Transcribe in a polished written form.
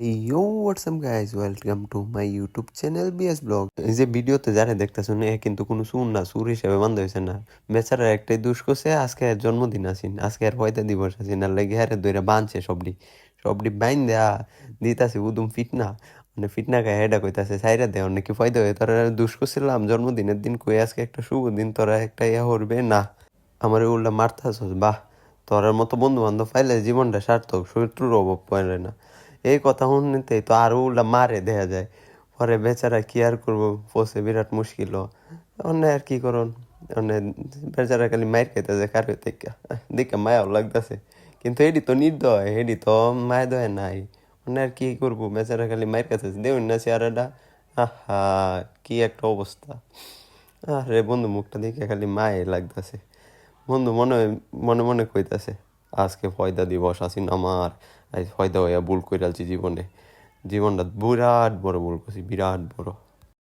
Yo, what's up guys? Welcome to my YouTube channel BS Blog. এই যে ভিডিওতে যারা দেখতেছেন এ কিন্তু কোনো সুর না, সুর হিসেবে বান্ধা হয়েছে না। বেচারা একটাই দুষ করছে, আজকে এর জন্মদিন আসিন, আজকে আর পয়তা দিবস আসিন, আর লাগে হারে দইরা বানছে সবডি সবডি বাইন দেয়া দিতাছে উদুম ফিটনা, মানে ফিটনা গায়ে হেডা কইতাছে সাইরা দেয় অনেক কি ফায়দা হয়ে তোরা দুষ করছিলাম জন্মদিনের দিন কই আজকে একটা শুভ দিন তোরা একটা ইয়া করবে না, আমার উল্টা মারতাছস বাহ, তোর মতো বন্ধু বান্ধব পাইলে জীবনটা সার্থক, শত্রুর অভাব পড়ে না। এই কথা শুনতেই তো আরো উল্টা মারে দেখা যায়। পরে বেচারা কি আর করবো, পৌঁছে বিরাট মুশকিল অন্য আর কি করুন, অন্য বেচারা খালি মায়ের খাইতেছে কারো থেকে দেখে মায়াও লাগতেছে, কিন্তু এডি তো নির্দয়, এডি তো মায় দয় নাই। অন্য আর কি করবো, বেচারা খালি মায়ের খাইতেছে, দেখুন না চেহারাটা, আহা কি একটা অবস্থা। আরে বন্ধু মুখটা দেখে খালি মায়ে লাগতেছে। বন্ধু মনে মনে মনে কইতাছে আজকে ফয়দা দিবস আসিন আমার, আজ ফয়দা হইয়া ভুল কইরালছি জীবনে, জীবনটা বিরাট বড় ভুল করছি, বিরাট বড়।